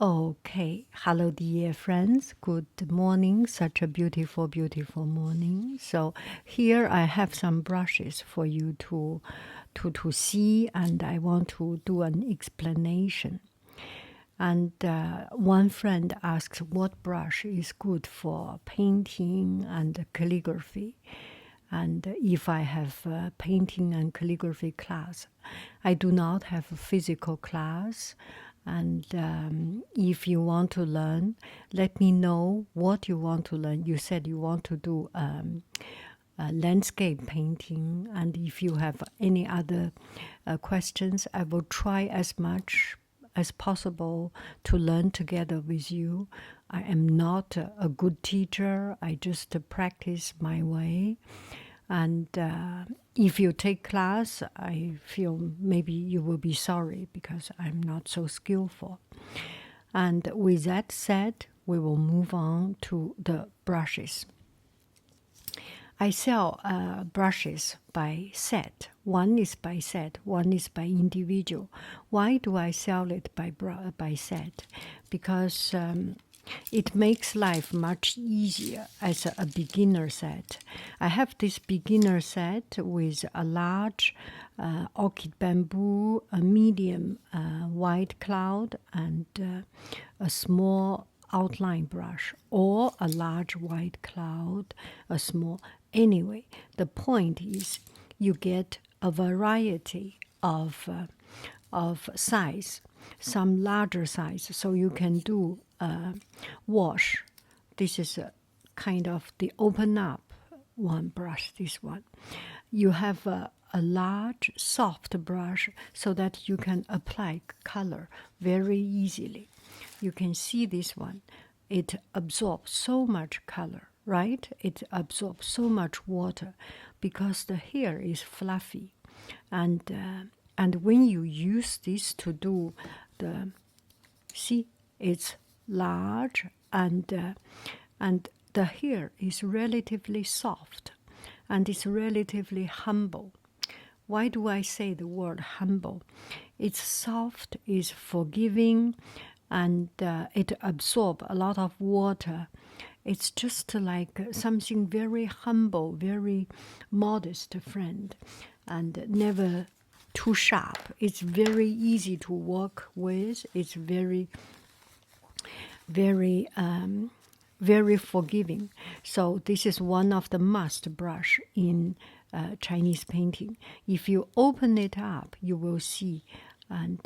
Okay, hello, dear friends. Good morning. Such a beautiful, beautiful morning. So here I have some brushes for you to see, and I want to do an explanation. And one friend asks what brush is good for painting and calligraphy. And if I have a painting and calligraphy class, I do not have a physical class. And if you want to learn, let me know what you want to learn. You said you want to do landscape painting, and if you have any other questions, I will try as much as possible to learn together with you. I am not a good teacher. I just practice my way. And if you take class, I feel maybe you will be sorry because I'm not so skillful. And with that said, we will move on to the brushes. I sell brushes by set. One is by set, one is by individual. Why do I sell it by set? Because it makes life much easier as a beginner set. I have this beginner set with a large orchid bamboo, a medium white cloud, and a small outline brush, or a large white cloud, a small. Anyway, the point is you get a variety of size, some larger size, so you can do wash. This is a kind of the open up one brush, this one. You have a large soft brush so that you can apply color very easily. You can see this one. It absorbs so much color, right? It absorbs so much water because the hair is fluffy. And when you use this to do the, see, it's large and the hair is relatively soft and it's relatively humble. Why do I say the word humble? It's soft, it's forgiving, and it absorbs a lot of water. It's just like something very humble, very modest friend, and never too sharp. It's very easy to work with. It's very, very, very forgiving. So this is one of the must brush in Chinese painting. If you open it up, you will see, and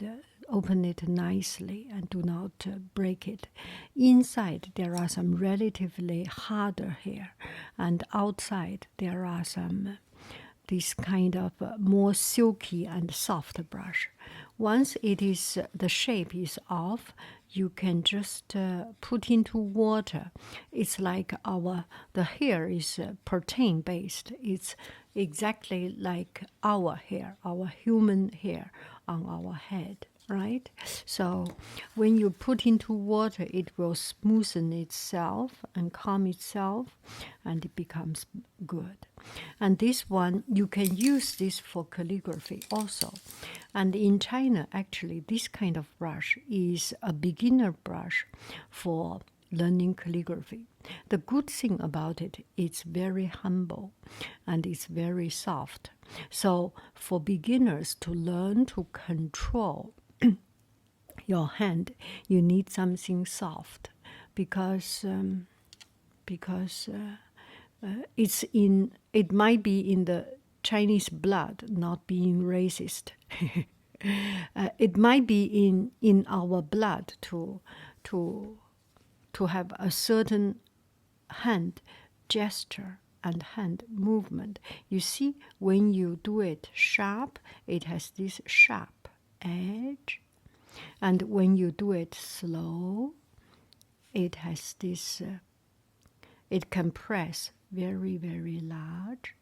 open it nicely and do not break it. Inside there are some relatively harder hair, and outside there are some this kind of more silky and soft brush. Once it is the shape is off, you can just put into water. It's like the hair is protein based. It's exactly like our hair, our human hair on our head, right? So when you put into water, it will smoothen itself and calm itself, and it becomes good. And this one, you can use this for calligraphy also. And in China, actually, this kind of brush is a beginner brush for learning calligraphy. The good thing about it, it's very humble and it's very soft. So for beginners to learn to control your hand, you need something soft because it might be in the Chinese blood, not being racist. It might be in our blood to have a certain hand gesture and hand movement. You see, when you do it sharp, it has this sharp edge. And when you do it slow, it has this, it can press very, very large.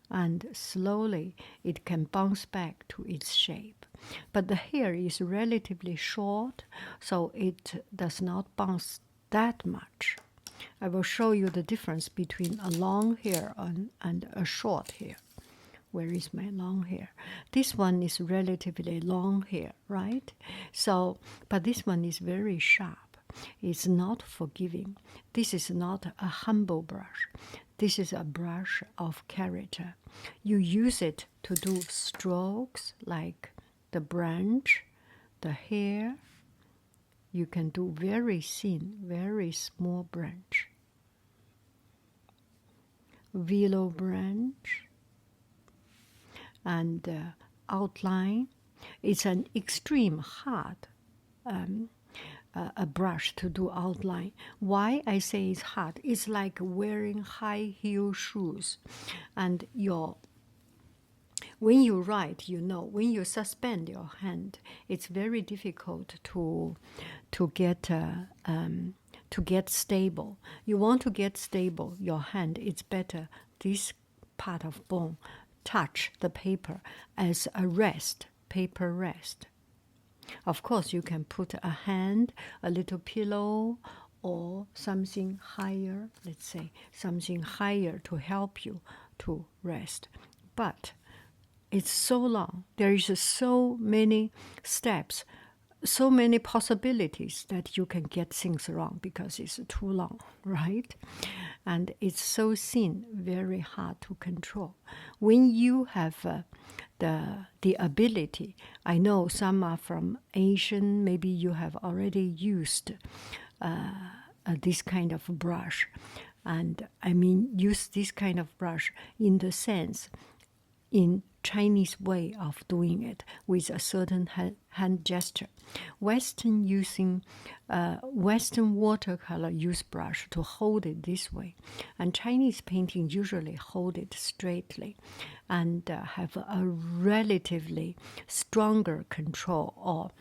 And slowly it can bounce back to its shape. But the hair is relatively short, so it does not bounce that much. I will show you the difference between a long hair and a short hair. Where is my long hair? This one is relatively long hair, right? So, but this one is very sharp. It's not forgiving. This is not a humble brush. This is a brush of character. You use it to do strokes like the branch, the hair. You can do very thin, very small branch. Willow branch and outline. It's an extreme hard a brush to do outline. Why I say it's hard? It's like wearing high heel shoes, and when you write, when you suspend your hand, it's very difficult to get stable. You want to get stable your hand. It's better this part of bone touch the paper as a rest, paper rest. Of course, you can put a hand, a little pillow, or something higher, let's say, something higher to help you to rest. But it's so long. There is so many steps, so many possibilities that you can get things wrong because it's too long, right? And it's so thin, very hard to control. When you have the ability, I know some are from Asian, maybe you have already used this kind of brush. And I mean, use this kind of brush in the sense, in Chinese way of doing it with a certain hand gesture. Western watercolor use brush to hold it this way, and Chinese painting usually hold it straightly and have a relatively stronger control or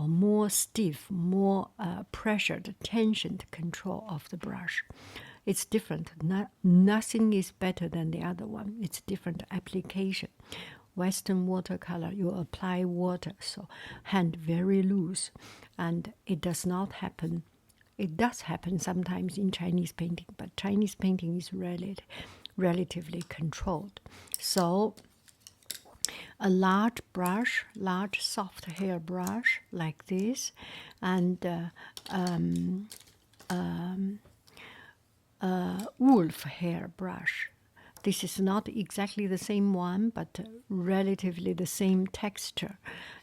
more stiff, more pressured, tensioned control of the brush. It's different. Nothing is better than the other one. It's different application. Western watercolor, you apply water, so hand very loose. And it does not happen. It does happen sometimes in Chinese painting, but Chinese painting is relatively controlled. So a large brush, large soft hair brush like this, and wolf hair brush. This is not exactly the same one, but relatively the same texture.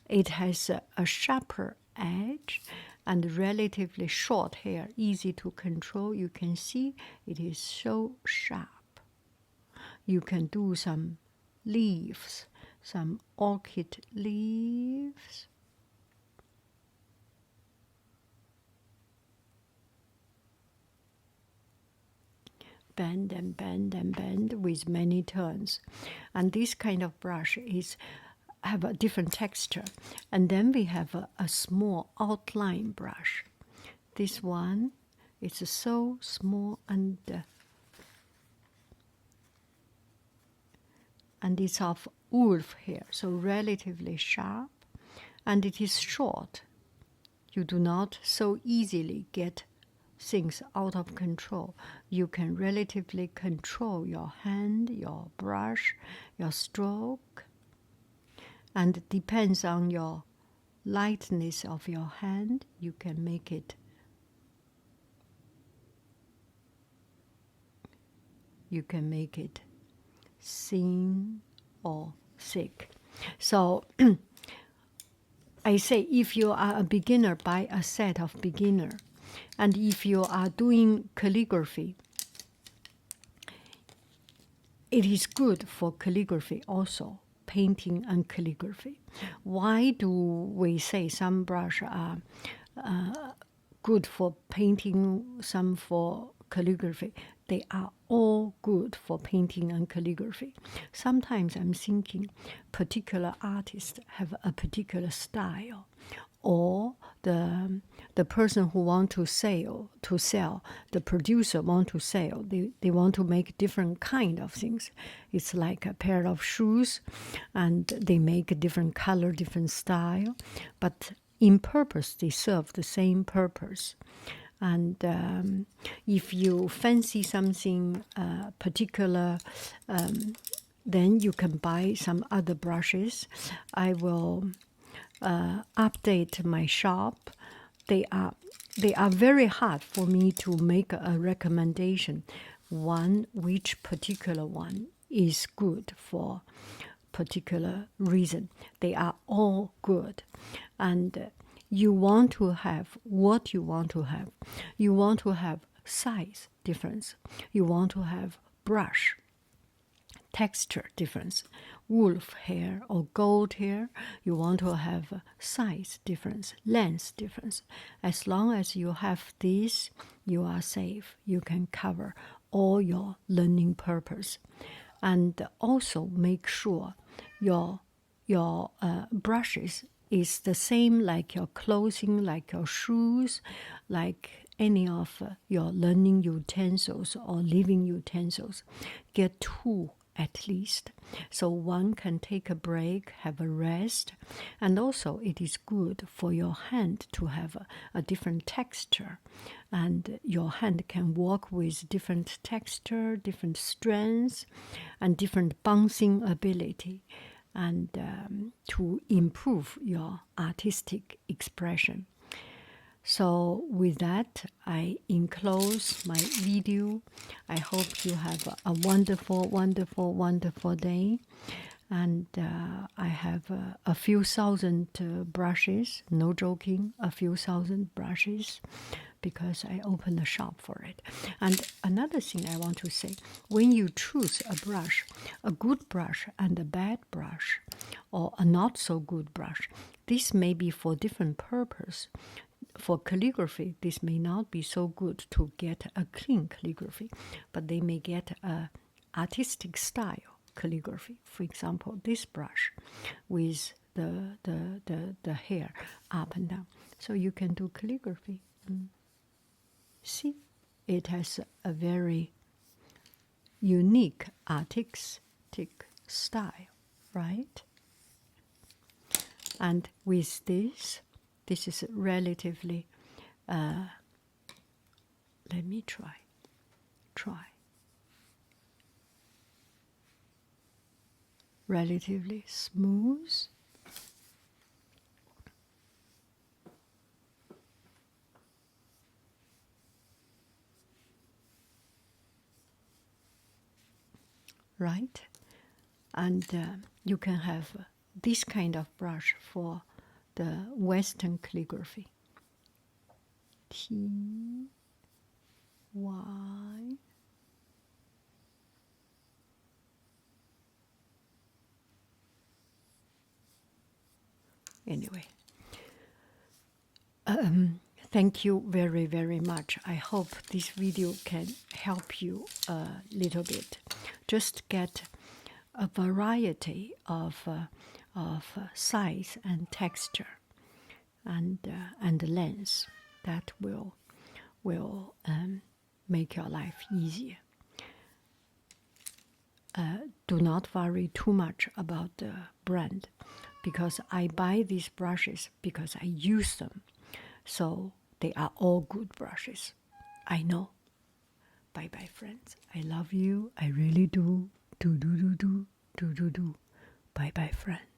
It has a sharper edge and relatively short hair, easy to control. You can see it is so sharp. You can do some leaves, some orchid leaves. Bend and bend and bend with many turns. And this kind of brush have a different texture. And then we have a small outline brush. This one is so small and it's of wolf hair, so relatively sharp, and it is short. You do not so easily get things out of control. You can relatively control your hand, your brush, your stroke, and it depends on your lightness of your hand. You can make it thin or thick. So I say, if you are a beginner, buy a set of beginner. And if you are doing calligraphy, it is good for calligraphy also, painting and calligraphy. Why do we say some brushes are good for painting, some for calligraphy? They are all good for painting and calligraphy. Sometimes I'm thinking particular artists have a particular style, or the person who want to sell, the producer want to sell. They want to make different kind of things. It's like a pair of shoes, and they make a different color, different style, but in purpose they serve the same purpose. And if you fancy something particular then you can buy some other brushes. I will update my shop. They are very hard for me to make a recommendation. Which particular one is good for particular reason. They are all good, and you want to have what you want to have. You want to have size difference. You want to have brush texture difference. Wolf hair or gold hair, you want to have size difference, length difference. As long as you have this, you are safe. You can cover all your learning purpose. And also make sure your brushes is the same like your clothing, like your shoes, like any of your learning utensils or living utensils. Get two at least, so one can take a break, have a rest, and also it is good for your hand to have a different texture, and your hand can work with different texture, different strengths, and different bouncing ability, and to improve your artistic expression. So with that, I enclose my video. I hope you have a wonderful, wonderful, wonderful day. And I have a few thousand brushes, no joking, a few thousand brushes, because I opened a shop for it. And another thing I want to say, when you choose a brush, a good brush and a bad brush, or a not so good brush, this may be for different purpose. For calligraphy, this may not be so good to get a clean calligraphy, but they may get a artistic style calligraphy. For example, this brush with the hair up and down. So you can do calligraphy. See, it has a very unique artistic style, right? And with this is relatively, let me try, relatively smooth. Right? And you can have this kind of brush for the Western calligraphy. T, Y. Anyway, thank you very, very much. I hope this video can help you a little bit. Just get a variety of size and texture and length that will make your life easier. Do not worry too much about the brand, because I buy these brushes because I use them. So they are all good brushes. I know. Bye bye, friends. I love you. I really do. Do. Bye bye, friends.